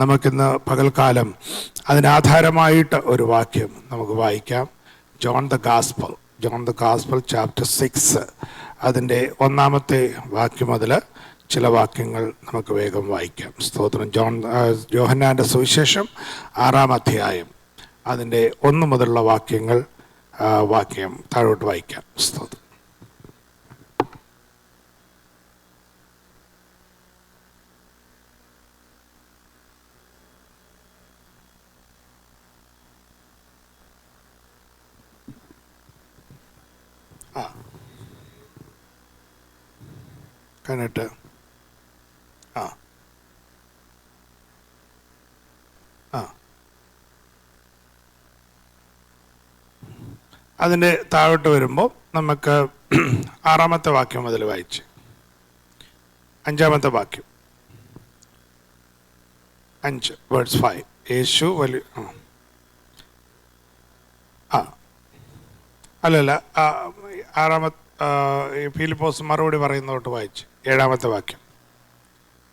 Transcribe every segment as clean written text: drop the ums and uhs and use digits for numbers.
നമുക്കിന്ന് പകൽക്കാലം അതിനാധാരമായിട്ട് ഒരു വാക്യം നമുക്ക് വായിക്കാം. ജോൺ ദ ഗാസ്പൽ ചാപ്റ്റർ 6 അതിൻ്റെ 1-ാമത്തെ വാക്യം മുതൽ ചില വാക്യങ്ങൾ നമുക്ക് വേഗം വായിക്കാം. സ്തോത്രം. യോഹന്നാൻ്റെ സുവിശേഷം 6-ാം അധ്യായം അതിൻ്റെ 1 മുതലുള്ള വാക്യം താഴോട്ട് വായിക്കാം. സ്തോത്രം. കണ്ടിട്ട് അതിൻ്റെ താഴോട്ട് വരുമ്പോൾ നമുക്ക് 6-ാമത്തെ വാക്യം മുതൽ വായിച്ച് 5-ാമത്തെ വാക്യം 5 വേഴ്സ് 5. യേശു അല്ലല്ല 6-ാമത്തെ ഫിലിപ്പോസ് മറുപടി പറയുന്നതോട്ട് വായിച്ച് 7-ാമത്തെ വാക്യം.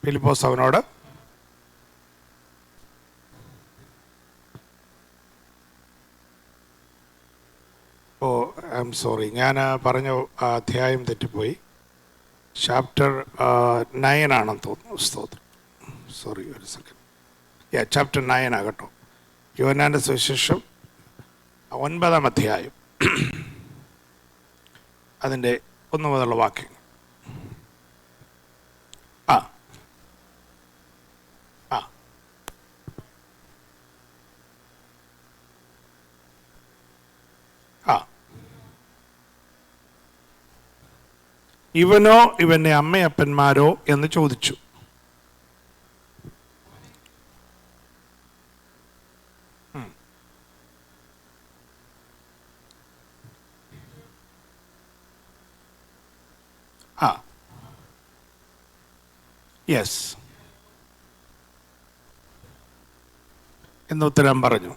ഫിലിപ്പോസ് അവനോട് ഐ എം സോറി, ഞാൻ പറഞ്ഞ അധ്യായം തെറ്റിപ്പോയി. ചാപ്റ്റർ 9 ആണെന്ന് തോന്നുന്നു. സ്തോത്രം. സോറി, ഒരു സെക്കൻഡ്. ചാപ്റ്റർ 9 ആകട്ടോ. യോഹന്നാൻ്റെ സുവിശേഷം 9-ാം അധ്യായം അതിൻ്റെ 1 മുതലുള്ള വാക്യങ്ങൾ. ഇവനോ ഇവൻ്റെ അമ്മയപ്പന്മാരോ എന്ന് ചോദിച്ചു. യെസ് എന്ന് ഉത്തരം പറഞ്ഞു.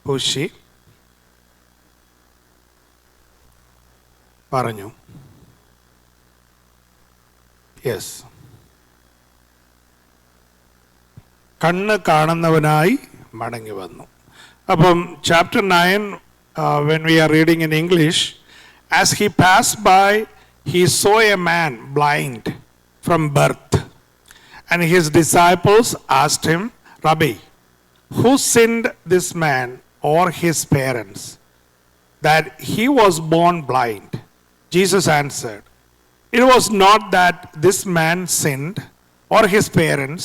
പൂശി പറഞ്ഞു. യെസ്, കണ്ണ് കാണുന്നവനായി മടങ്ങി വന്നു. അപ്പം chapter 9, when we are reading in English, as he passed by, he saw a man blind from birth, and his disciples asked him, Rabbi, who sinned this man or his parents, that he was born blind? Jesus answered, it was not that this man sinned or his parents,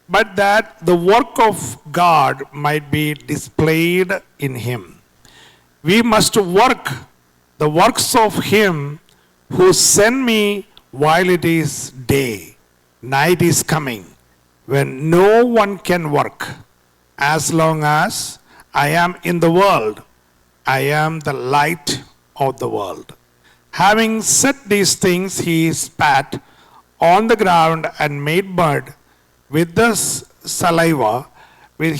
but that the work of God might be displayed in him. We must work the works of him who sent me while it is day. Night is coming when no one can work. As long as I am in the world, I am the light of the world. Having said these things, he spat on the ground and made mud with the saliva.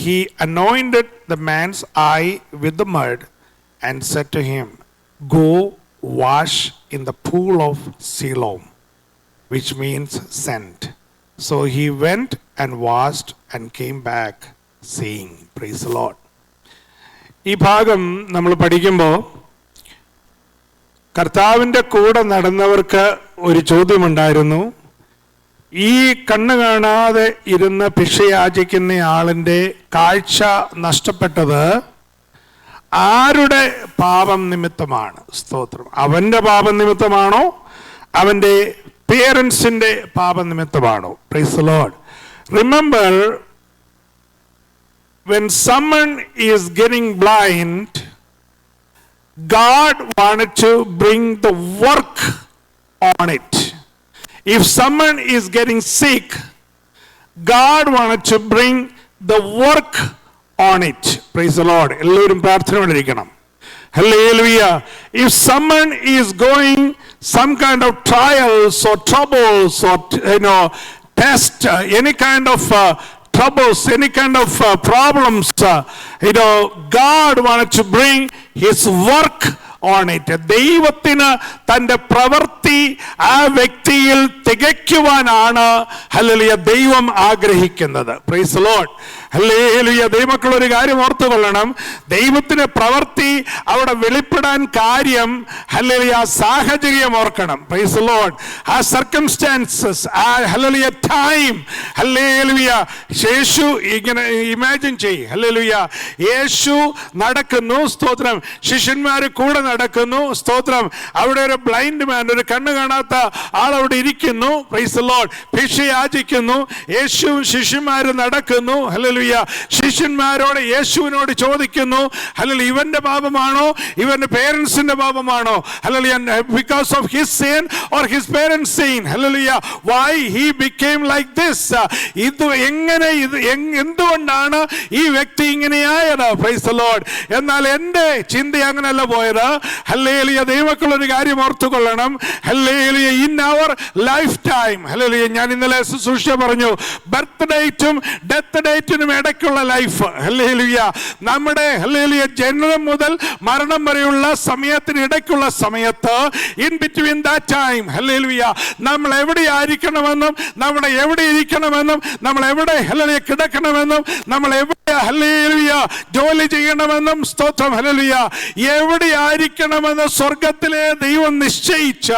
He anointed the man's eye with the mud and said to him, go wash in the pool of Siloam, which means sent. So he went and washed and came back seeing. Praise the Lord. ഈ ഭാഗം നമ്മൾ പഠിക്കുമ്പോൾ കർത്താവിൻ്റെ കൂടെ നടന്നവർക്ക് ഒരു ചോദ്യമുണ്ടായിരുന്നു. ഈ കണ്ണ് കാണാതെ ഇരുന്ന് ഭിക്ഷ യാചിക്കുന്ന ആളിൻ്റെ കാഴ്ച നഷ്ടപ്പെട്ടത് ആരുടെ പാപം നിമിത്തമാണ്? സ്തോത്രം. അവൻ്റെ പാപം നിമിത്തമാണോ അവൻ്റെ പേരൻസിൻ്റെ പാപം നിമിത്തമാണോ? Praise the lord. Remember, when someone is getting blind, God wanted to bring the work on it. If someone is getting sick, God wanted to bring the work on it. Praise the Lord. എല്ലാവരും പ്രാർത്ഥനയോടിരിക്കണം. Hallelujah. If someone is going some kind of trials or troubles or test, any kind of troubles, any kind of problems, God wanted to bring his work on it. ദൈവത്തിന് തൻ്റെ പ്രവൃത്തി ആ വ്യക്തിയിൽ തികയ്ക്കുവാനാണ് hallelujah ദൈവം ആഗ്രഹിക്കുന്നത്. Price the lord. Hallelujah. ദൈവമക്കൾ ഒരു കാര്യം ഓർത്തുകൊള്ളണം, ദൈവത്തിന്റെ പ്രവൃത്തി അവിടെ വെളിപ്പെടാൻ കാര്യം ഹല്ലേലൂയ സാഹചര്യം ഓർക്കണം. Price the Lord. ആ സർക്കംസ്റ്റാൻസസ്, ആ ഹല്ലേലൂയ ടൈം. ഹല്ലേലൂയ. യേശു ഇങ്ങനെ ഇമാജിൻ ചെയ്യും. ഹല്ലേലൂയ. യേശു നടക്കുന്നു, സ്തോത്രം, ശിഷ്യന്മാർ കൂടെ നടക്കുന്നു, സ്തോത്രം. അവിടെ ഒരു ബ്ലൈൻഡ് മാൻ, ഒരു കണ്ണ് കാണാത്ത ആൾ അവിടെ ഇരിക്കുന്നു. Price the Lord. ഭിക്ഷ യാചിക്കുന്നു. യേശു ശിഷ്യന്മാർ നടക്കുന്നു. ഹല്ലേലൂയ. ശിഷ്യന്മാരോട് യേശുവിനോട് ചോദിക്കുന്നു, ഹല്ലേലൂയ, ഇവന്റെ പാപമാണോ ഇവന്റെ പേരൻസിന്റെ പാപമാണോ? Hallelujah. because of his sin or his parents' sin. Hallelujah. why he became like this? ഇത് എങ്ങനെ, ഇത് എന്തുകൊണ്ടാണ് ഈ വ്യക്തി ഇങ്ങനെയായത്? Price the Lord. എന്നാൽ എൻ്റെ ചിന്ത അങ്ങനെയല്ല പോയത്. ഹല്ലേലൂയ. ദൈവമക്കൾ ഒരു കാര്യം ഓർത്തുകൊള്ളണം. Hallelujah. in our lifetime. Hallelujah. ഞാൻ ഇന്നലെ ശുശ്രൂഷ പറഞ്ഞു, ബർത്ത് ഡേറ്റും ഡെത്ത് ഡേറ്റിനും ഇടയ്ക്കുള്ള ലൈഫ്. ഹല്ലേലൂയ. നമ്മുടെ ഹല്ലേലൂയ ജനനം മുതൽ മരണം വരെയുള്ള സമയത്തിന് ഇടയ്ക്കുള്ള സമയത്ത്, in between that time, hallelujah, നമ്മൾ എവിടെ ആയിരിക്കണമെന്നും നമ്മൾ എവിടെ ഇരിക്കണമെന്നും നമ്മൾ എവിടെ ഹല്ലേലൂയ കിടക്കണമെന്നും നമ്മൾ എവിടെ ഹല്ലേലൂയ ജോലി ചെയ്യണമെന്നും, സ്തോത്രം, ഹല്ലേലൂയ, എവിടെ ആയിരിക്കണമെന്ന് സ്വർഗത്തിലെ ദൈവം നിശ്ചയിച്ച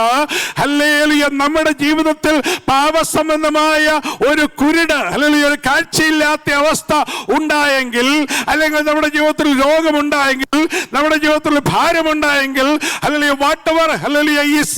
ഹല്ലേലൂയ നമ്മുടെ ജീവിതത്തിൽ പാപസംബന്ധമായ ഒരു കുരുട്, ഹല്ലേലൂയ, ഒരു കാഴ്ചയില്ലാത്ത അവസ്ഥ ഉണ്ടായെങ്കിൽ, അല്ലെങ്കിൽ നമ്മുടെ ജീവിതത്തിൽ രോഗമുണ്ടായെങ്കിൽ, നമ്മുടെ ജീവിതത്തിൽ ഭാരമുണ്ടായെങ്കിൽ, hallelujah, whatever hallelujah is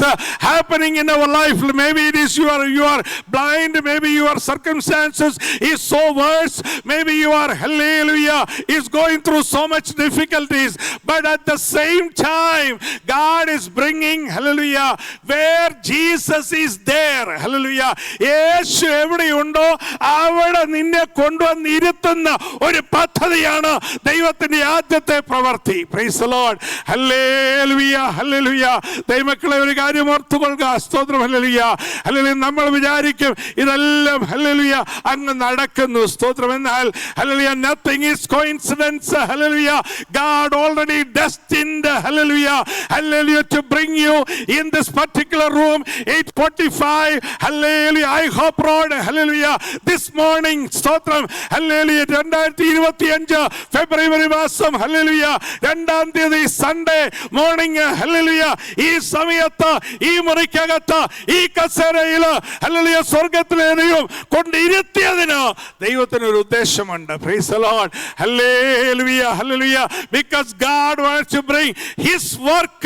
happening in our life, maybe it is you are blind, maybe your circumstances is so worse, maybe you are hallelujah is going through so much difficulties, but at the same time God is bringing hallelujah where Jesus is there. hallelujah. യേശു എവിടെയുണ്ടോ അവിടെ നിന്നെ കൊണ്ടുവന്ന് ഇരുത്തുന്ന ഒരു പദ്ധതിയാണ് ദൈവത്തിന്റെ ആദ്യത്തെ പ്രവൃത്തി. Price the lord. Hallelujah. Hallelujah. ദൈവമക്കളെ ഒരു കാര്യം ഓർത്തുകൊള്ളുക. സ്തോത്രം. ഹല്ലേലൂയ. ഹല്ലേലൂയ. നമ്മൾ വിചാരിക്കും ഇതെല്ലാം ഹല്ലേലൂയ അങ്ങ് നടക്കുന്നു, സ്തോത്രം. എന്നാൽ hallelujah nothing is coincidence. Hallelujah. God already destined hallelujah hallelujah to bring you in this particular room 8:45 hallelujah I hope road hallelujah this morning, സ്തോത്രം. ഹല്ലേലൂയ. 2025 ഫെബ്രുവരി മാസം ഹല്ലേലൂയ 2-ാം തീയതി സൺഡേ മോർണിംഗ് ഹല്ലേലൂയ ഈ സമയത്ത് ഈ മുറിക്കകത്ത് ഈ കസേരയിൽ ഹല്ലേലൂയ സ്വർഗ്ഗത്തിലെ ദൈവം കൊണ്ടിരുത്തിയതിന് ദൈവത്തിന് ഒരു ഉദ്ദേശമുണ്ട്. Praise the lord. Hallelujah. Hallelujah. because God wants to bring his work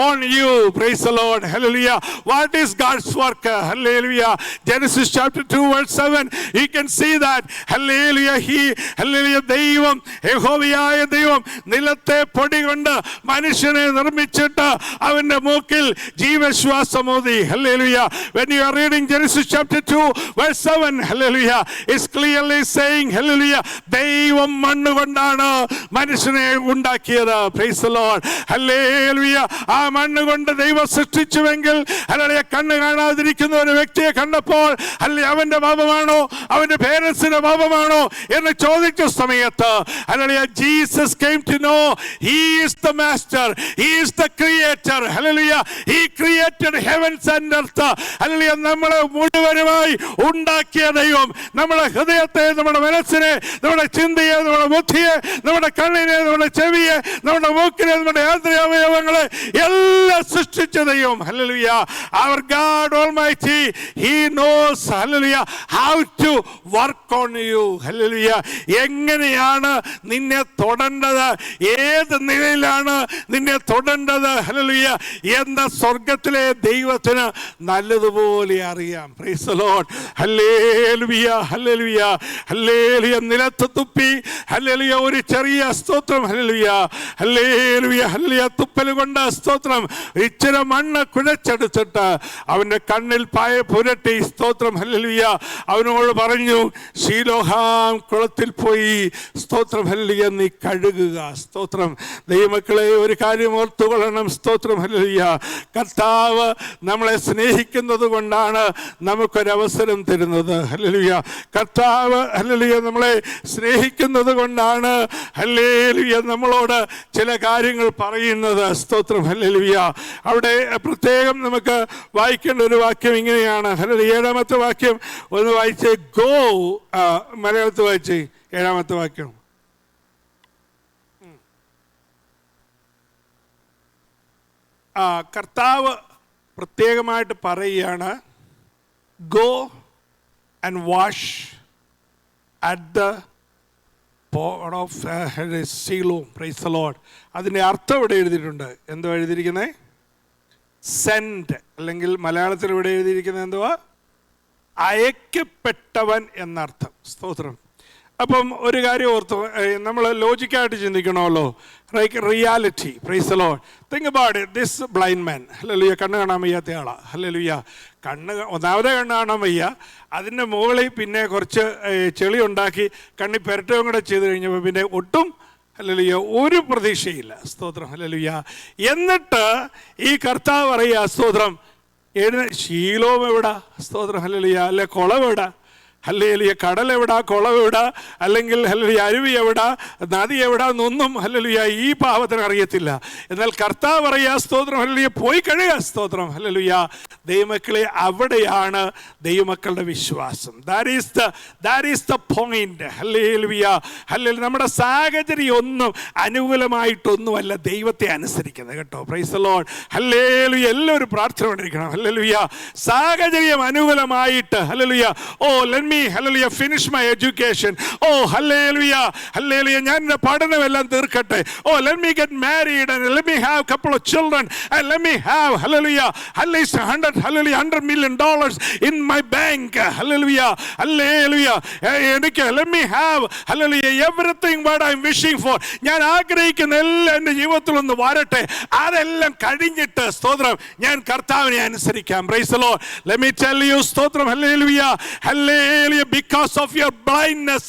on you. praise the Lord. hallelujah. what is God's work? hallelujah. Genesis chapter 2 verse 7, you can see that hallelujah hallelujah ദൈവം, യഹോവയായ ദൈവം നിലത്തെ പൊടി കൊണ്ട് മനുഷ്യനെ നിർമ്മിച്ചിട്ട് അവന്റെ മൂക്കിൽ ജീവശ്വാസമൂതി. hallelujah. when you are reading Genesis chapter 2 verse 7, hallelujah, it's clearly saying hallelujah ദൈവം മണ്ണ് കൊണ്ടാണ് മനുഷ്യനെ ഉണ്ടാക്കിയത്. praise the Lord. hallelujah. ആ മണ്ണ് കൊണ്ട് ദൈവം സൃഷ്ടിച്ചുവെങ്കിൽ ഹല്ലേലൂയ കണ്ണ് കാണാതിരിക്കുന്ന ഒരു വ്യക്തിയെ കണ്ടപ്പോൾ ഹല്ലേലൂയ അവന്റെ പാപമാണോ അവന്റെ പേരൻസിന്റെ പാപമാണോ എന്ന് ചോദിച്ച സമയത്ത് hallelujah Jesus came to know he is the master, he is the creator. hallelujah. he created heavens and earth. Hallelujah. നമ്മളെ മുഴുവനുമായി ഉണ്ടാക്കിയ ദൈവം നമ്മുടെ ഹൃദയത്തെ, നമ്മുടെ മനസ്സിനെ, നമ്മുടെ ചിന്തയെ, നമ്മുടെ ബുദ്ധിയെ, നമ്മുടെ കണ്ണിനെ, നമ്മുടെ ചെവിയെ, നമ്മുടെ മൂക്കിനെ, നമ്മുടെ ആന്തരികാവയവങ്ങളെ എല്ലാം സൃഷ്ടിച്ച ദൈവം. Hallelujah. our God Almighty, he knows hallelujah how to work on you. Hallelujah. എങ്ങനെയാണ് നിന്നെ തൊടേണ്ടത്, ഏത് നിലയിലാണ് നിന്നെ തൊടേണ്ടത് ഹല്ലേലൂയ എന്ന സ്വർഗ്ഗത്തിലെ ദൈവത്തിന് നല്ലതുപോലെ അറിയാം. Price the lord. Hallelujah. Hallelujah. Hallelujah. നിലത്ത് തുപ്പി ഹല്ലേലൂയ ഒരു ചെറിയ സ്തോത്രം. ഹല്ലേലൂയ. ഹല്ലേലൂയ. ഹല്ലേലൂയ. തുപ്പൽ കൊണ്ട് സ്തോത്രം ഇച്ചിരി മണ്ണ് കുഴച്ചെടുത്തിട്ട് അവന്റെ കണ്ണിൽ പായ പുരട്ടി, സ്തോത്രം. ഹല്ലേലൂയ. അവനോട് പറഞ്ഞു, ശീലോഹാം കുളത്തിൽ പോയി സ്തോത്രം ഹല്ലേലൂയ നീ കഴുകുക. സ്തോത്രം. ദൈവമക്കളെ, ഒരു കാര്യം ഓർത്തുകൊള്ളണം. സ്തോത്രം ഹല്ലേലൂയ. കർത്താവ് നമ്മളെ സ്നേഹിക്കുന്നത് കൊണ്ടാണ് നമുക്കൊരവസരം തരുന്നത്. ഹല്ലേലൂയ. കർത്താവ് ഹല്ലേലൂയ നമ്മളെ സ്നേഹിക്കുന്നത് കൊണ്ടാണ് ഹല്ലേലൂയ നമ്മളോട് ചില കാര്യങ്ങൾ പറയുന്നത്. സ്തോത്രം ഹല്ലേലൂയ. അവിടെ പ്രത്യേകം നമുക്ക് വായിക്കേണ്ട ഒരു വാക്യം ഇങ്ങനെയാണ്. ഹല്ലേലൂയ. 7-ാമത്തെ വാക്യം ഒന്ന് വായിച്ചേ. ഗോ. മലയാളത്തിൽ വായിച്ചേ 7-ാമത്തെ വാക്യം. കർത്താവ് പ്രത്യേകമായിട്ട് പറയുകയാണ്, go and wash at the port of coelom. Price the Lord. അതിൻ്റെ അർത്ഥം ഇവിടെ എഴുതിയിട്ടുണ്ട്. എന്തോ എഴുതിയിരിക്കുന്നത്? സെൻഡ്, അല്ലെങ്കിൽ മലയാളത്തിൽ ഇവിടെ എഴുതിയിരിക്കുന്നത് എന്തുവാ? അയക്കപ്പെട്ടവൻ എന്നർത്ഥം. സ്തോത്രം. അപ്പം ഒരു കാര്യം ഓർത്ത് നമ്മൾ ലോജിക്കായിട്ട് ചിന്തിക്കണമല്ലോ. Reality. Praise the lord. Think about it. This blind man, hallelujah, കണ്ണ് കാണാൻ വയ്യാത്ത ആളാണ്. ഹല്ലേലൂയ. ഒന്നാമതേ കണ്ണ് കാണാൻ വയ്യ, അതിൻ്റെ മുകളിൽ പിന്നെ കുറച്ച് ചെളി ഉണ്ടാക്കി കണ്ണി പെരട്ടവും കൂടെ ചെയ്ത് കഴിഞ്ഞപ്പോൾ പിന്നെ ഒട്ടും ഹല്ലേലൂയ ഒരു പ്രതീക്ഷയില്ല. സ്തോത്രം. ഹല്ലേലൂയ. എന്നിട്ട് ഈ കർത്താവ് പറയുക, സ്തോത്രം, ശീലോം എവിടാ? സ്തോത്രം. ഹല്ലേലൂയ. അല്ലെ കുളം എവിടാ? ഹല്ലേലൂയ. കടൽ എവിടാ? കുളം എവിടാ? അല്ലെങ്കിൽ ഹല്ലേലൂയ അരുവി എവിടാ? നദി എവിടാ എന്നൊന്നും ഹല്ലേലൂയ ഈ പാവത്തിന് അറിയത്തില്ല. എന്നാൽ കർത്താവ് പറയാ, സ്തോത്രം ഹല്ലേലൂയ, പോയി കഴുകുക. സ്തോത്രം. ഹല്ലേലൂയ. ദൈവമക്കളെ, അവിടെയാണ് ദൈവമക്കളുടെ വിശ്വാസം. That is the point. Hallelujah. Hallelujah. നമ്മുടെ സാഹചര്യം ഒന്നും അനുകൂലമായിട്ടൊന്നുമല്ല ദൈവത്തെ അനുസരിക്കുന്നത് കേട്ടോ. Price the lord. ഹല്ലേലൂയ. എല്ലാവരും പ്രാർത്ഥന കൊണ്ടിരിക്കണം. ഹല്ലേലൂയ. സാഹചര്യം അനുകൂലമായിട്ട് hallelujah, oh let me hallelujah finish my education, oh hallelujah hallelujah ഞാൻ എൻ്റെ പഠനമെല്ലാം തീർക്കട്ടെ, oh let me get married and let me have a couple of children and let me have hallelujah at least $100 million in my bank, hallelujah hallelujah എനിക്ക് let me have hallelujah everything what I'm wishing for. ഞാൻ ആഗ്രഹിക്കുന്ന എല്ലാം എൻ്റെ ജീവിതത്തിൽ ഒന്ന് വരട്ടെ. അതെല്ലാം കഴിഞ്ഞിട്ട് സ്തോത്രം ഞാൻ കർത്താവിനെ അനുസരിക്കാം. Praise the Lord. Let me tell you, സ്തോത്രം hallelujah hallelujah, because of your blindness,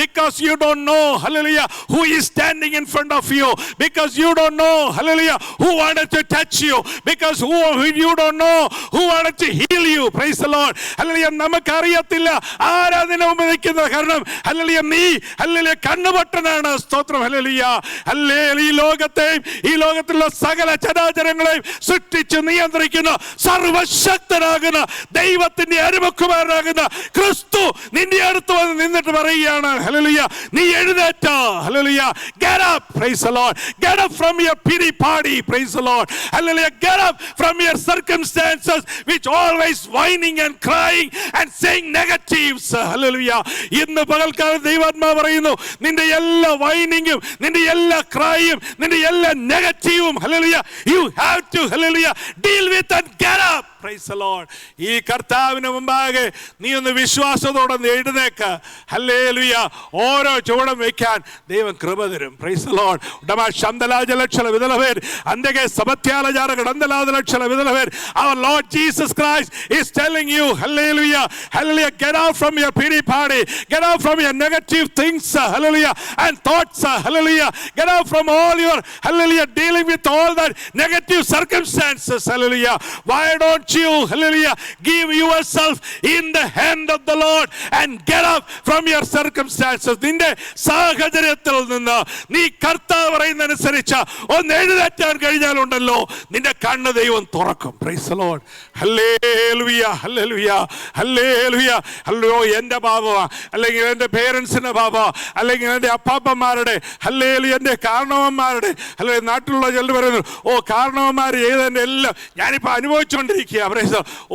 because you don't know hallelujah who is standing in front of you, because you don't know hallelujah who wanted to touch you, because you don't know who wanted to heal you. Praise the Lord. hallelujah നമുക്കറിയത്തില്ല ആരാ നിന്നെ ഉപദേശിക്കുന്നത്. കാരണം hallelujah നീ hallelujah കണ്ണുപൊട്ടനാണ്. സ്തോത്രം. hallelujah hallelujah ഈ ലോകത്തെയും ഈ ലോകത്തിലുള്ള സകല ചരാചരങ്ങളെയും സൃഷ്ടിച്ച് നിയന്ത്രിക്കുന്ന സർവശക്തനാകുന്ന ദൈവത്തിന്റെ അരുമക്കുമാരനാകുന്ന ക്രിസ്തു നിന്റെ അടുത്ത് വന്ന് നിന്നിട്ട് പറയുകയാണ്, ഹല്ലേലൂയ, നീ എഴുന്നേറ്റ്. Hallelujah. Get up. Praise the Lord. Get up from your pity party. Praise the Lord. Hallelujah. Get up from your circumstances which always whining and crying and saying negatives. Hallelujah. ഇന്ന് പകൽക്കാലം ദൈവാത്മാവ് പറയുന്നു, നിന്റെ എല്ലാ വൈനിങ്ങും നിന്റെ എല്ലാ ക്രൈയും നിന്റെ എല്ലാ നെഗറ്റീവും hallelujah you have to hallelujah deal with and get up. Praise the Lord. ഈ കർത്താവിന് മുമ്പാകെ നീ ഒന്ന് വിശ്വാസത്തോടെ എഴുന്നേക്ക. ഹല്ലേലൂയ. ഓരോ ചുവടും വെക്കാൻ ദൈവം കൃപ തരും. Praise the Lord. ഉടമ ശന്തലാജലക്ഷല വിതലവേർ അന്തകെ സബത്യാലജാര ഗടന്തലാദലക്ഷല വിതലവേർ. Our Lord Jesus Christ is telling you, hallelujah hallelujah, get out from your pity party, get out from your negative things, hallelujah, and thoughts, hallelujah, get out from all your hallelujah dealing with all that negative circumstances. Hallelujah. Why don't you hallelujah give yourself in the hand of the Lord and get up from your circumstances. നിന്റെ സാഹചര്യത്തിൽ നിന്ന് നീ കർത്താവ് പറയുന്നതനുസരിച്ച് ഒന്ന് എഴുന്നേറ്റാൻ കഴിഞ്ഞാലുണ്ടല്ലോ നിന്റെ കണ്ണ് ദൈവം തുറക്കും. Praise the Lord. hallelujah hallelujah hallelujah. Hallelujah. എൻ്റെ പാപമാ, അല്ലെങ്കിൽ എൻ്റെ പേരൻസിൻ്റെ പാപമാ, അല്ലെങ്കിൽ എൻ്റെ അപ്പാപ്പന്മാരുടെ, ഹല്ലേലൂയ എൻ്റെ കാരണവന്മാരുടെ, അല്ലെങ്കിൽ നാട്ടിലുള്ള ചിലർ പറയുന്നു, ഓ കാരണവന്മാർ ചെയ്തതിൻ്റെ എല്ലാം ഞാനിപ്പോൾ അനുഭവിച്ചുകൊണ്ടിരിക്കുക.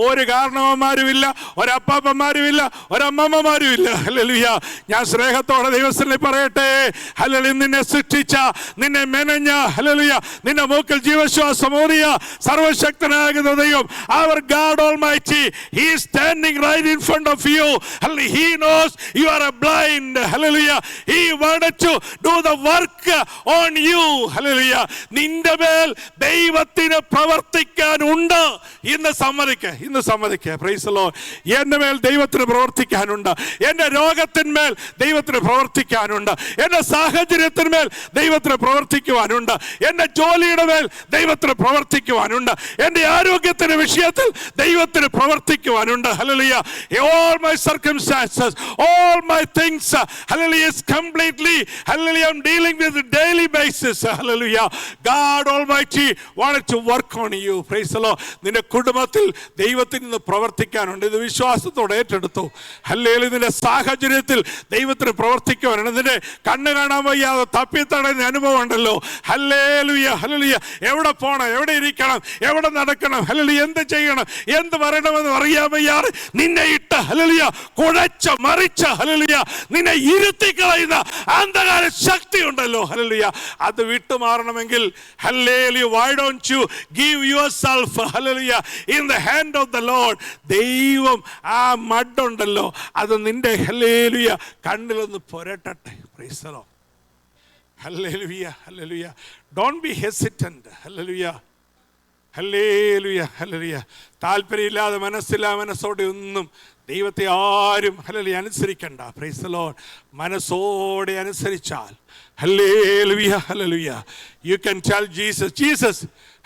ഒരു കാരണവന്മാരുമില്ല, ഒരപ്പാപ്പന്മാരുമില്ല, ഒരമ്മമ്മമാരുമില്ല. ഹല്ലേലൂയ. ഞാൻ സ്നേഹത്തോടെ ദൈവസ്ഥനെ പറയട്ടെ, ഹല്ലേലൂയ, നിന്നെ സൃഷ്ടിച്ച, നിന്നെ മെനഞ്ഞ, ഹല്ലേലൂയ, നിന്റെ മൂക്കിൽ ജീവശ്വാസം ഊറിയ സർവശക്തനാകുന്ന ദൈവം, our God Almighty, He is standing right in front of you. He knows you are blind. Hallelujah. He wanted to do the work on you. Hallelujah. നിന്റെ മേൽ ദൈവത്തിന് പ്രവർത്തിക്കാൻ ഉണ്ട്. ഇന്ന് ഇന്ന് സമ്മതിക്കുക. Price the Lord. എൻ്റെ മേൽ ദൈവത്തിന് പ്രവർത്തിക്കാനുണ്ട്. എൻ്റെ രോഗത്തിന്മേൽ ദൈവത്തിന് പ്രവർത്തിക്കാനുണ്ട്. എൻ്റെ സാഹചര്യത്തിന്മേൽ ദൈവത്തിന് പ്രവർത്തിക്കുവാനുണ്ട്. എൻ്റെ ജോലിയുടെ മേൽ ദൈവത്തിന് പ്രവർത്തിക്കുവാനുണ്ട്. എൻ്റെ ആരോഗ്യത്തിന്റെ വിഷയത്തിൽ ദൈവത്തിന് പ്രവർത്തിക്കുവാനുണ്ട്. Hallelujah. All my circumstances, all my things, hallelujah, is completely, hallelujah, I'm dealing with a daily basis. Hallelujah. God Almighty wanted to work on you. Praise the Lord. നിന്റെ കുടുംബത്തിൽ ദൈവത്തിന് ഇന്ന് പ്രവർത്തിക്കാനുണ്ട്. ഇത് വിശ്വാസത്തോടെ ഏറ്റെടുത്തു. ഹല്ലേലൂയ. നിന്റെ സാഹചര്യത്തിൽ ദൈവത്തിന് പ്രവർത്തിക്കുവാനുണ്ട്. നിന്റെ കണ്ണ് കാണാൻ വയ്യാതെ തപ്പിത്തടയുന്ന അനുഭവം ഉണ്ടല്ലോ. Hallelujah, hallelujah. എവിടെ പോകണം, എവിടെ ഇരിക്കണം, എവിടെ നടക്കണം, ഹല്ലേലൂയ, എന്ത് ചെയ്യണം, എന്ത് പറയണമെന്ന് അറിയാൻ വയ്യാതെ നിന്നെ ഇട്ട്, ഹല്ലേലൂയ, കുഴച്ച മറിച്ച, ഹല്ലേലൂയ, നിന്നെ ഇരുത്തി കളയുന്ന അന്ധകാര ശക്തി ഉണ്ടല്ലോ. ഹല്ലേലൂയ. അത് വിട്ടുമാറണമെങ്കിൽ hallelujah, why don't you give yourself, hallelujah, in the hand of the Lord. ദൈവം ആ മഡുണ്ടല്ലോ അത് നിന്റെ ഹല്ലേലൂയ കണ്ണിലൊന്ന് പുരട്ടട്ടെ. Praise the lord. Hallelujah, hallelujah. Don't be hesitant. Hallelujah, hallelujah, hallelujah. താല്പര്യമില്ലാതെ മനസ്സോടെ ഒന്നും ദൈവത്തെ ആരും ഹല്ലേലൂയ അനുസരിക്കണ്ട. Praise the lord. മനസ്സോടെ അനുസരിച്ചാൽ hallelujah, hallelujah, you can tell Jesus, Jesus,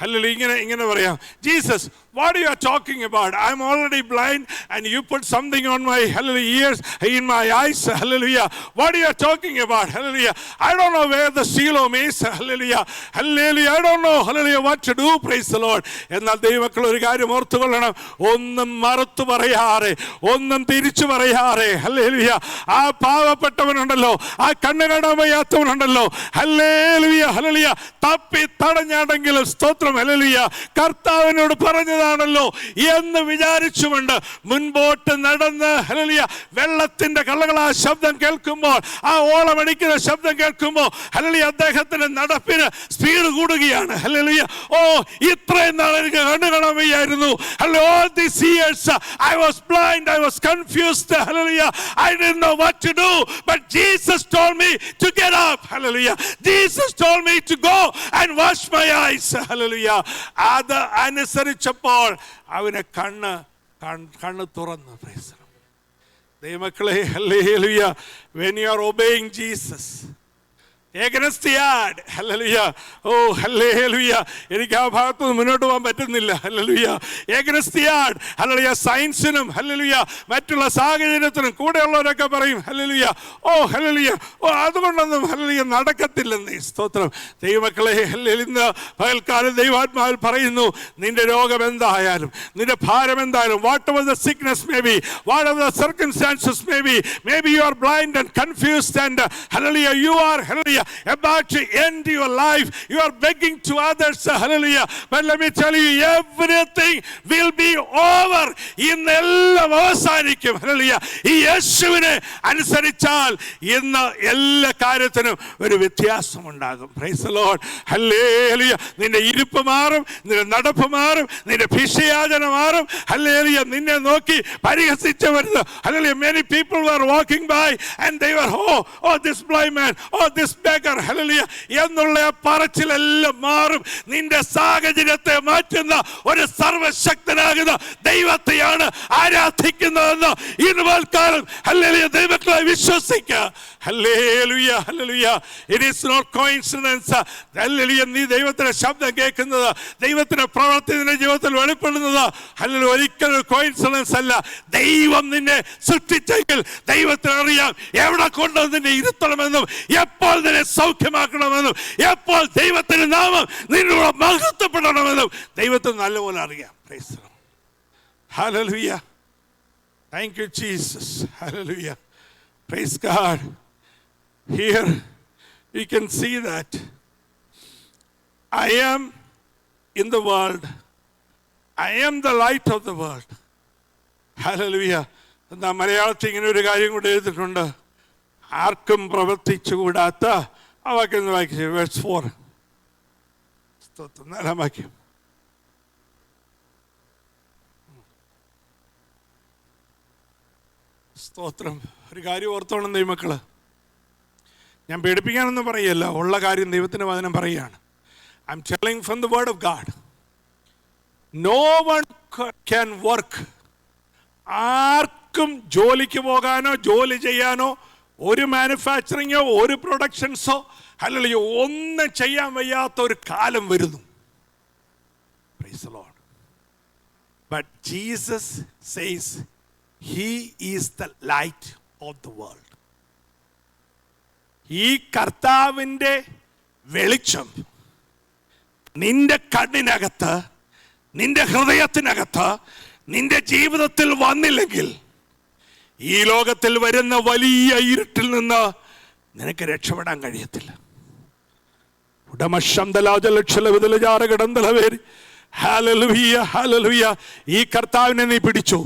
hallelujah, ഇങ്ങനെ പറയാം, Jesus, what are you talking about? I'm already blind and you put something on my, hallelujah, ears, in my eyes, hallelujah. What are you talking about? Hallelujah. I don't know where the Siloam is, hallelujah, hallelujah. I don't know, hallelujah, what to do. Praise the Lord. എന്നാൽ ദൈവമക്കൾ ഒരു കാര്യം ഓർത്തുകൊള്ളണം. ഒന്നും മറുത്തു പറയാറെ, ഒന്നും തിരിച്ചു പറയാറെ, hallelujah, ആ പാവപ്പെട്ടവനുണ്ടല്ലോ, ആ കണ്ണ് കാണാൻ വയ്യാത്തവനുണ്ടല്ലോ, ഹല്ലേലൂയ, ഹല്ലേലൂയ, തപ്പി തടഞ്ഞാണെങ്കിലും സ്തോത്രം, ഹല്ലേലൂയ, കർത്താവിനോട് പറഞ്ഞതാണല്ലോ എന്ന് വിചാരിച്ചുകൊണ്ട് മുൻപോട്ട് നടന്ന്, ഹല്ലേലൂയ, വെള്ളത്തിന്റെ കളകളാ ശബ്ദം കേൾക്കുമ്പോൾ, ആ ഓളമടിക്കുന്ന ശബ്ദം കേൾക്കുമ്പോൾ, ഹല്ലേലൂയ, അദ്ദേഹത്തിന്റെ നടപ്പിന് സ്പീഡ് കൂടുകയാണ്. ഹല്ലേലൂയ. ഓ, ഇത്രയും നാൾ എനിക്ക് കണ്ണു കാണാൻ വയ്യായിരുന്നു. All these years I was blind, I was confused, hallelujah, I didn't know what to do, but Jesus told me to get up. Hallelujah. Jesus told me to go and wash my eyes. Hallelujah. അത് അനുസരിച്ചപ്പോൾ അവനെ കണ്ണ് തുറന്നു. Price the Lord. ദൈവമക്കളെ, hallelujah, when you are obeying Jesus against the yard, hallelujah, oh hallelujah, എനിക്ക് ആ ഭാഗത്ത് മുന്നോട്ട് പോകാൻ പറ്റുന്നില്ല. Hallelujah. against the yard, hallelujah, സയൻസിനും, ഹല്ലേലൂയ, മറ്റുള്ള സാഹചര്യത്തിനും കൂടെയുള്ളവരൊക്കെ പറയും, ഹല്ലേലൂയ, ഓ ഹല്ലേലൂയ, ഓ അതുകൊണ്ടൊന്നും ഹല്ലേലൂയ നടക്കത്തില്ലെന്ന്. സ്തോത്രം. ദൈവമക്കളെ, ഹല്ലേലൂയ, ഇന്ന് പകൽക്കാലം ദൈവാത്മാവിൽ പറയുന്നു, നിന്റെ രോഗം എന്തായാലും, നിന്റെ ഭാരം എന്തായാലും, whatever the sickness may be, whatever the circumstances may be, maybe you are blind and confused and hallelujah, you are, hallelujah, about to end your life, you are begging to others, hallelujah, but let me tell you, everything will be over. ഇന്നെല്ലാം അവസാനിക്കും. Hallelujah. ഈ യേശുവിനെ അനുസരിച്ചാൽ ഇന്ന് എല്ലാ കാര്യത്തിനും ഒരു വ്യത്യാസം ഉണ്ടാകും. Price the lord. ഹല്ലേലൂയ. നിന്റെ ഇരിപ്പ് മാറും, നിന്റെ നടപ്പ് മാറും, നിന്റെ ഭിക്ഷയാചന മാറും. ഹല്ലേലൂയ. നിന്നെ നോക്കി പരിഹസിച്ചവരുന്നു. Hallelujah. many people were walking by and they were, oh this blind man, oh this beggar, hallelujah, എന്നുള്ള പറച്ചിലെല്ലാം മാറും. നിന്റെ സാഹചര്യത്തെ മാറ്റുന്ന ഒരു സർവശക്തനാകുന്ന ദൈവത്തെയാണ് ആരാധിക്കുന്നതെന്ന് ഇന്ന് കാലം, ഹല്ലേലൂയ, ദൈവത്തെ വിശ്വസിക്കുക. Hallelujah, hallelujah. It is not coincidence. Hallelujah. നീ ദൈവത്തിന്റെ ശബ്ദം കേൾക്കുന്നത്, ദൈവത്തിന്റെ പ്രവൃത്തി നിന്റെ ജീവിതത്തിൽ വെളിപ്പെടുന്നത്, ഹല്ലേലൂയ, ഒരിക്കലും കോയിൻസിഡൻസ് അല്ല. ദൈവം നിന്നെ സൃഷ്ടിച്ചെങ്കിൽ ദൈവത്തിന് അറിയാം എവിടെ കൊണ്ട് നിന്നെ ഇരുത്തണമെന്നും എപ്പോൾ നിന്നെ സൗഖ്യമാക്കണമെന്നും എപ്പോൾ ദൈവത്തിന്റെ നാമം നിന്നോട് മഹത്വപ്പെടണമെന്നും ദൈവത്തിന് നല്ലപോലെ അറിയാം. Price the lord. Hallelujah. Thank you, Jesus. Hallelujah. Praise God. Here we can see that I am in the world. I am the light of the world. Hallelujah. എന്താ മലയാളത്തിൽ ഇങ്ങനെ ഒരു കാര്യം കൂടെ എഴുതിയിട്ടുണ്ട്, ആർക്കും പ്രവർത്തിച്ചുകൂടാത്ത ആ വാക്യം വായിച്ചു. വേഴ്സ് 4. നാലാം വാക്യം. സ്തോത്രം. ഒരു കാര്യം ഓർത്തോണം ദൈവമക്കള്, ഞാൻ പേടിപ്പിക്കാനൊന്നും പറയല്ല, ഉള്ള കാര്യം ദൈവത്തിന്റെ വചനം പറയുകയാണ്. I M telling from the word of God. No one can work. ആർക്കും ജോലിക്ക് പോകാനോ ജോലി ചെയ്യാനോ ഒരു മാനുഫാക്ചറിങ്ങോ ഒരു പ്രൊഡക്ഷൻസോ അല്ലെങ്കിൽ ഒന്നും ചെയ്യാൻ വയ്യാത്ത ഒരു കാലം വരുന്നു. Praise the Lord. But Jesus says he is the light of the world. ഈ കർത്താവിൻ്റെ വെളിച്ചം നിന്റെ കണ്ണിനകത്ത്, നിന്റെ ഹൃദയത്തിനകത്ത്, നിന്റെ ജീവിതത്തിൽ വന്നില്ലെങ്കിൽ ഈ ലോകത്തിൽ വരുന്ന വലിയ ഇരുട്ടിൽ നിന്ന് നിനക്ക് രക്ഷപ്പെടാൻ കഴിയത്തില്ല. ഈ കർത്താവിനെ നീ പിടിച്ചു.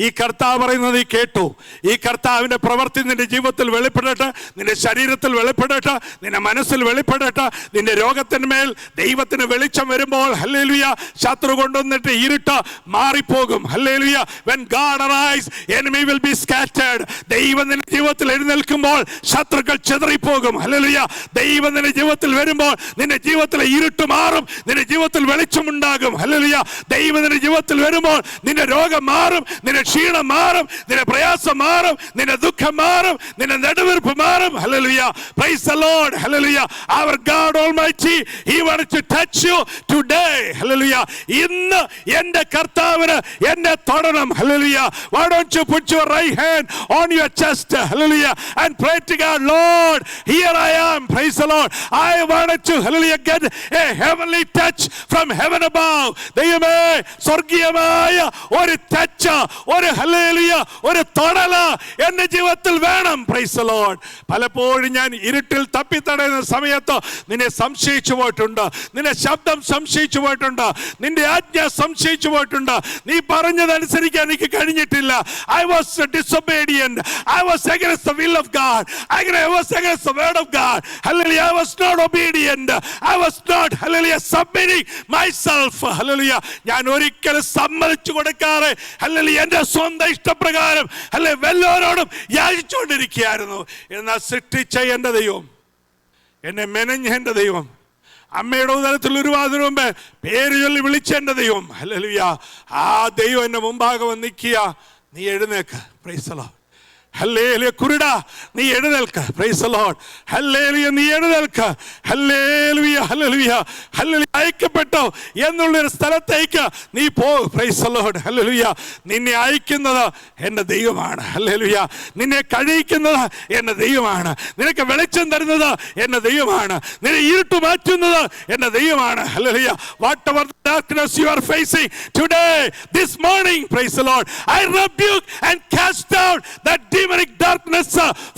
ഈ കർത്താവ് പറയുന്നത് നീ കേട്ടു. ഈ കർത്താവിൻ്റെ പ്രവൃത്തി നിന്റെ ജീവിതത്തിൽ വെളിപ്പെടട്ടെ, നിന്റെ ശരീരത്തിൽ വെളിപ്പെടട്ടെ, നിന്റെ മനസ്സിൽ വെളിപ്പെടട്ടെ. നിന്റെ രോഗത്തിന്മേൽ ദൈവത്തിന് വെളിച്ചം വരുമ്പോൾ ഹല്ലേലൂയ ശത്രു കൊണ്ടുവന്നിട്ട് ഇരുട്ട് മാറിപ്പോകും. Hallelujah. When God arise, enemy will be scattered. ദൈവം നിന്റെ ജീവിതത്തിൽ എഴുന്നേൽക്കുമ്പോൾ ശത്രുക്കൾ ചിതറിപ്പോകും. ഹല്ലേലൂയ. ദൈവം നിന്റെ ജീവിതത്തിൽ വരുമ്പോൾ നിന്റെ ജീവിതത്തിലെ ഇരുട്ട് മാറും, നിന്റെ ജീവിതത്തിൽ വെളിച്ചമുണ്ടാകും. ഹല്ലേലൂയ. ദൈവം നിന്റെ ജീവിതത്തിൽ വരുമ്പോൾ നിന്റെ രോഗം മാറും, നിന്റെ ക്ഷീണം മാറും, നിന്റെ പ്രയാസം മാറും, നിന്റെ ദുഃഖം മാറും, നിന്റെ നെടുവീർപ്പ് മാറും. Hallelujah. Praise the Lord. Hallelujah. Our God Almighty, He wanted to touch you today. Hallelujah. ഇന്ന് എൻ്റെ കർത്താവിന് എന്നെ തൊടണം. Hallelujah. Why don't you put your right hand on your chest? Hallelujah. And pray to God, Lord, here I am. Praise the Lord. I wanted to, hallelujah, get a heavenly touch from heaven above. ദൈവമേ, സ്വർഗീയമായ ഒരു touch, ഒരു hallelujah, ഒരു തൊടല എൻ്റെ ജീവിതത്തിൽ വേണം. Price the Lord. പലപ്പോഴും ഞാൻ ഇരുട്ടിൽ തപ്പിത്തടയുന്ന സമയത്ത് നിന്നെ സംശയിച്ചു പോയിട്ടുണ്ട്, നിന്റെ ശബ്ദം സംശയിച്ചു പോയിട്ടുണ്ട്, നിന്റെ ആജ്ഞ സംശയിച്ചു പോയിട്ടുണ്ട്. നീ പറഞ്ഞതനുസരിക്കാൻ എനിക്ക് കഴിഞ്ഞിട്ടില്ല. I was disobedient. I was against the will of God. I was against the word of God. Hallelujah. I was not obedient. I was not, hallelujah, submitting myself. Hallelujah. ഞാൻ ഒരിക്കലും സമ്മതിച്ചു കൊടുക്കാതെ, ഹല്ലേലൂയ, എൻ്റെ സ്വന്തം ഇഷ്ടപ്രകാരം അല്ലെ വല്ലവരോടും യാചിച്ചുകൊണ്ടിരിക്കുകയായിരുന്നു. എന്നാൽ സൃഷ്ടിച്ച എൻ്റെ ദൈവം, എന്നെ മെനഞ്ഞ എൻ്റെ ദൈവം, അമ്മയുടെ ഉദരത്തിൽ ഉരുവാതിനു മുമ്പേ പേര് ചൊല്ലി വിളിച്ച എൻ്റെ ദൈവം, ഹല്ലേലൂയ, ആ ദൈവം എൻ്റെ മുമ്പാകെ വന്ന് നിൽക്കുക. നീ എഴുന്നേക്ക്. Praise the lord. ഹല്ലേലൂയ. കുരുടാ, നീ എഴുന്നേൽക്ക്. Praise the lord. ഹല്ലേലൂയ. നീ എഴുന്നേൽക്ക്. ഹല്ലേലൂയ. ഹല്ലേലൂയ. ഹല്ലേലൂയ. അയക്കപ്പെട്ടോ എന്നുള്ളൊരു സ്ഥലത്തേക്ക് നീ പോ. Praise the lord. ഹല്ലേലൂയ. നിന്നെ അയക്കുന്നത് എൻ്റെ ദൈവമാണ്. ഹല്ലേലൂയ. നിന്നെ കഴിയിക്കുന്നത് എൻ്റെ ദൈവമാണ്. നിനക്ക് വെളിച്ചം തരുന്നത് എൻ്റെ ദൈവമാണ്. നിന്നെ ഇരുട്ട് മാറ്റുന്നത് എൻ്റെ ദൈവമാണ്. Hallelujah. Whatever darkness you are facing today, this morning, praise the Lord, I rebuke and cast out that demonic darkness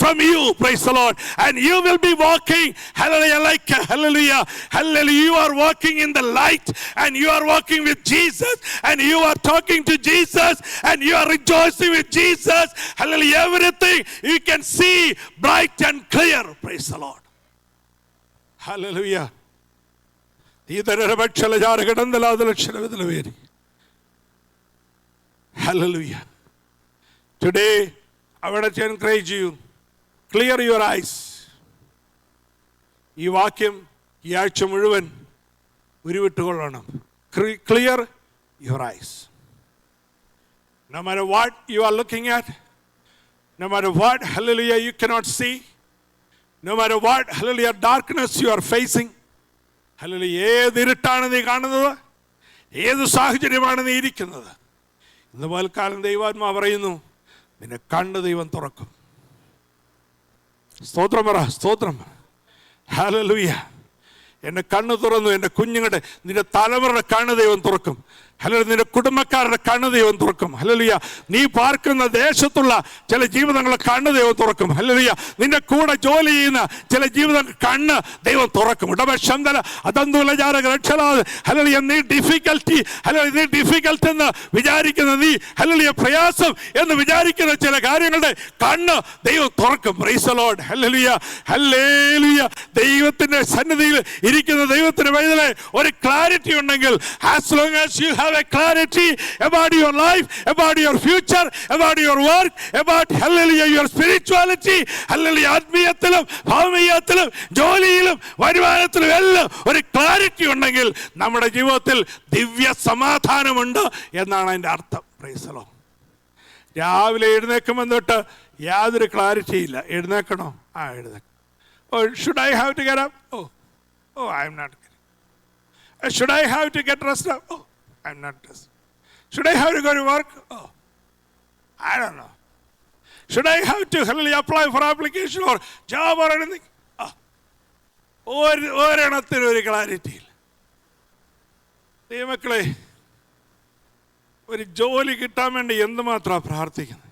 from you. Praise the Lord. And you will be walking, hallelujah, like, hallelujah, hallelujah, you are walking in the light, and you are walking with Jesus, and you are talking to Jesus, and you are rejoicing with Jesus. Hallelujah. Everything you can see bright and clear. Praise the Lord. Hallelujah. Hallelujah. Today I want to encourage you, clear your eyes. ഈ വാക്യം ഈ ആഴ്ച മുഴുവൻ ഉരുവിട്ടുകൊള്ളണം. Clear your eyes. No matter what you are looking at, no matter what, hallelujah, you cannot see, no matter what, hallelujah, darkness you are facing, hallelujah, ഏത് ഇരുട്ടാണ് നീ കാണുന്നത്, ഏത് സാഹചര്യമാണ് നീ ഇരിക്കുന്നത്, ഇന്ന് പൽക്കാലം ദൈവാത്മാ പറയുന്നു, നിന്നെ കണ്ണ് ദൈവം തുറക്കും. സ്തോത്രം പറ, സ്തോത്രം. ഹല്ലേലൂയ. എൻ്റെ കണ്ണ് തുറന്നു. എൻ്റെ കുഞ്ഞുങ്ങളുടെ, നിന്റെ തലമുറയുടെ കണ്ണ് ദൈവം തുറക്കും. ഹല്ലേലൂയ. നിന്റെ കുടുംബക്കാരുടെ കണ്ണ് ദൈവം തുറക്കും. ഹല്ലേലൂയ. നീ പാർക്കുന്ന ദേശത്തുള്ള ചില ജീവിതങ്ങളെ കണ്ണ് ദൈവം തുറക്കും. ഹല്ലേലൂയ. നിന്റെ കൂടെ ജോലി ചെയ്യുന്ന ചില ജീവിതങ്ങൾ കണ്ണ് ദൈവം തുറക്കും. ഉടമശന്തല അതന്തുലജാരക രക്ഷലാതെ. ഹല്ലേലൂയ. നീ ഡിഫിക്കൽട്ടി, ഹല്ലേലൂയ, നീ ഡിഫിക്കൽട്ട് എന്ന് വിചാരിക്കുന്ന, നീ ഹല്ലേലൂയ പ്രയാസം എന്ന് വിചാരിക്കുന്ന ചില കാര്യങ്ങളുടെ കണ്ണ് ദൈവം തുറക്കും. Price the lord. Hallelujah. Hallelujah. ദൈവത്തിന്റെ സന്നിധിയിൽ ഇരിക്കുന്ന ദൈവത്തിന്റെ വഴിയിലെ ഒരു ക്ലാരിറ്റി ഉണ്ടെങ്കിൽ, as long as you have a clarity about your life, about your future, about your work, about hallelujah your spirituality, hallelujah ആത്മീയത്തിലും ഭൗമികത്തിലും ജോലിയിലും വരുമാനത്തിലും എല്ലാം ഒരു ക്ലാരിറ്റി ഉണ്ടെങ്കിൽ നമ്മുടെ ജീവിതത്തിൽ ദിവ്യ സമാധാനമുണ്ട് എന്നാണ് അതിൻ്റെ അർത്ഥം. Price the Lord. രാവിലെ എഴുന്നേൽക്കുമ്പോൾ തൊട്ട് യാതൊരു ക്ലാരിറ്റി ഇല്ല. എഴുന്നേൽക്കണോ? എഴുന്നേൽക്കണം. Oh, should I have to get up? Oh, I am not getting. Should I have to get dressed up? Oh, I am not dressed. Should I have to go to work? Oh, I don't know. Should I have to hallelujah apply for application or job or anything? ഒരെണ്ണത്തിനും ഒരു clarity ഇല്ല. ദൈവമക്കളെ, ഒരു ജോലി കിട്ടാൻ വേണ്ടി എന്തുമാത്രമാണ് പ്രാർത്ഥിക്കുന്നത്.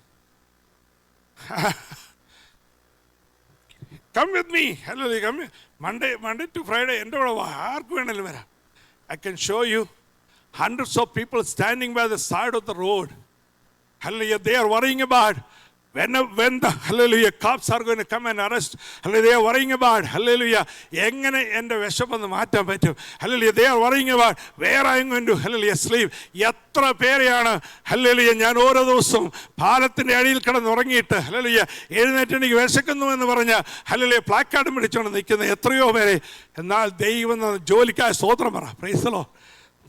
Come with me. Hallelujah. Come Monday to Friday. എൻ്റെ കൂടെ ആർക്ക് വേണമെങ്കിലും വരാം. I can show you hundreds of people standing by the side of the road. Hallelujah. They are worrying about when the hallelujah cops are going to come and arrest. Hallelujah. They are worrying about hallelujah എങ്ങനെ എൻ്റെ വിശപ്പൊന്ന് മാറ്റാൻ പറ്റും. Hallelujah. They are worrying about where I am going to hallelujah sleep. എത്ര പേരെയാണ് hallelujah ഞാൻ ഓരോ ദിവസവും പാലത്തിൻ്റെ അടിയിൽ കിടന്നുറങ്ങിയിട്ട് hallelujah എഴുന്നേറ്റ് എനിക്ക് വിശക്കുന്നു എന്ന് പറഞ്ഞ് hallelujah പ്ലാക്കാർഡ് പിടിച്ചുകൊണ്ട് നിൽക്കുന്ന എത്രയോ പേരെ. എന്നാൽ ദൈവം ജോലിക്കായി സ്തോത്രം പറ. Price the Lord.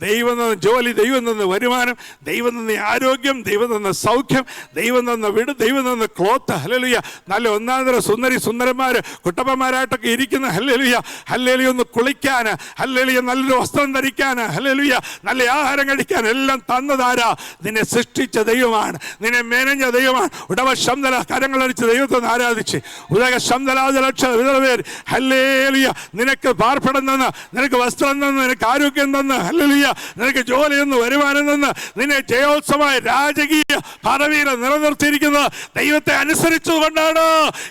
ദൈവം തന്ന ജോലി, ദൈവം തന്ന വരുമാനം, ദൈവം തന്ന ആരോഗ്യം, ദൈവം തന്ന സൗഖ്യം, ദൈവം തന്ന വീട്, ദൈവം തന്ന ക്ലോത്ത്. ഹല്ലേലൂയ. നല്ല ഒന്നാന്തര സുന്ദരന്മാർ കുട്ടപ്പന്മാരായിട്ടൊക്കെ ഇരിക്കുന്ന ഹല്ലേലൂയ. ഹല്ലേലൂയ ഒന്ന് കുളിക്കാൻ, ഹല്ലേലൂയ നല്ലൊരു വസ്ത്രം ധരിക്കാൻ, ഹല്ലേലൂയ നല്ല ആഹാരം കഴിക്കാൻ എല്ലാം തന്നതാരാ? നിന്നെ സൃഷ്ടിച്ച ദൈവമാണ്, നിന്നെ മെനഞ്ഞ ദൈവമാണ്. ഉടവ ശബ്ദല കരങ്ങളടിച്ച് ദൈവത്തെ ഒന്ന് ആരാധിച്ച് ഉദക ശബ്ദലാദ ലക്ഷ വിധവർ ഹല്ലേലൂയ. നിനക്ക് പാർപ്പിടം തന്ന്, നിനക്ക് വസ്ത്രം തന്ന്, നിനക്ക് ആരോഗ്യം തന്ന്, ഹല്ലേലൂയ നിനക്ക് ജോലിയൊന്ന് വരുമാനം നിന്ന് നിന്നെ ജയോത്സവമായ രാജകീയ പദവിയിൽ നിലനിർത്തിയിരിക്കുന്നത് ദൈവത്തെ അനുസരിച്ചുകൊണ്ടാണ്.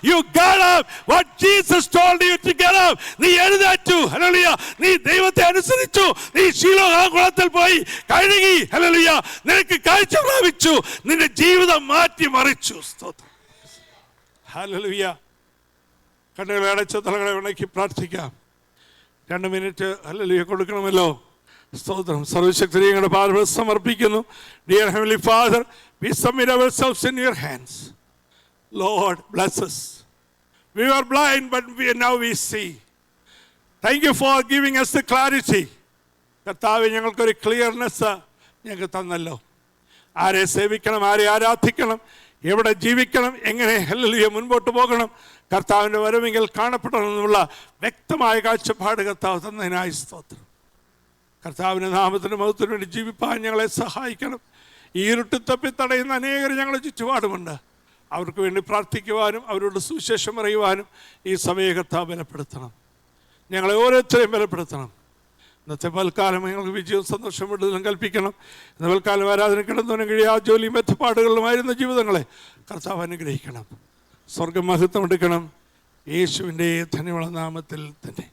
You got up what Jesus told you to get up. നീ എഴുന്നേറ്റു. ഹല്ലേലൂയ. നീ ദൈവത്തെ അനുസരിച്ചു. നീ ശീലോഹ കുളത്തിൽ പോയി കഴുകി. ഹല്ലേലൂയ. നിനക്ക് കാഴ്ച പ്രാപിച്ചു. നിന്റെ ജീവിതം മാറ്റി മറിച്ചു. സ്തോത്രം. ഹല്ലേലൂയ. കണ്ണുകളെ അടച്ച തലകളെ ഉണക്കി പ്രാർത്ഥിക്കാം. 2 മിനിറ്റ് ഹല്ലേലൂയ കൊടുക്കണമല്ലോ. സ്തോത്രം. സർവശക്തയുടെ പാദത്തിൽ സമർപ്പിക്കുന്നു. Dear Heavenly Father, we submit ourselves in your hands. Lord, bless us. We were blind, but now we see. Thank you for giving us the clarity. കർത്താവേ, ഞങ്ങൾക്കൊരു ക്ലിയർനെസ് ഞങ്ങൾക്ക് തന്നല്ലോ. ആരെ സേവിക്കണം, ആരെ ആരാധിക്കണം, എവിടെ ജീവിക്കണം, എങ്ങനെ ഹല്ലേലൂയ മുൻപോട്ട് പോകണം, കർത്താവിൻ്റെ വരവെങ്കിൽ കാണപ്പെടണമെന്നുള്ള വ്യക്തമായ കാഴ്ചപ്പാട് കർത്താവ് തന്നതിനായി സ്തോത്രം. കർത്താവിൻ്റെ നാമത്തിന് മഹത്വത്തിന് വേണ്ടി ജീവിപ്പാൻ ഞങ്ങളെ സഹായിക്കണം. ഈ ഇരുട്ട് തപ്പി തടയുന്ന അനേകർ ഞങ്ങളെ ചുറ്റുപാടുമുണ്ട്. അവർക്ക് വേണ്ടി പ്രാർത്ഥിക്കുവാനും അവരോട് സുവിശേഷം പറയുവാനും ഈ സമയ കർത്താവ് ബലപ്പെടുത്തണം. ഞങ്ങളെ ഓരോരുത്തരെയും ബലപ്പെടുത്തണം. ഇന്നത്തെ പൽക്കാലം ഞങ്ങൾക്ക് വിജയവും സന്തോഷം വിടുതലും കൽപ്പിക്കണം. ഇന്ന് പൽക്കാലം ആരാധന കിടന്നവനും കഴിയാ ജോലിയും മെച്ചപ്പാടുകളിലുമായിരുന്ന ജീവിതങ്ങളെ കർത്താവ് അനുഗ്രഹിക്കണം. സ്വർഗം മഹത്വം എടുക്കണം. യേശുവിൻ്റെ ധന്യമുള്ള നാമത്തിൽ തന്നെ.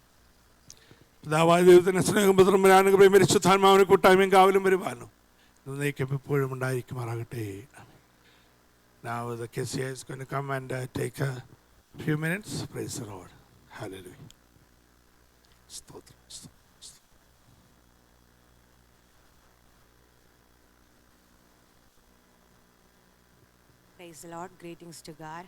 പിതാവായ ദൈവത്തിൻ്റെ സ്നേഹം പുത്രനും അനുഗ്രഹം പരിശുദ്ധാത്മാവിനെ കൂട്ടായ്മയും കാവലും വരുവാനും എന്നേക്കും എപ്പോഴും ഉണ്ടായിരിക്കുമാറാകട്ടെ. Now the Kessia is going to come and take a few minutes. Praise the Lord. Hallelujah. Praise the Lord. Greetings to God.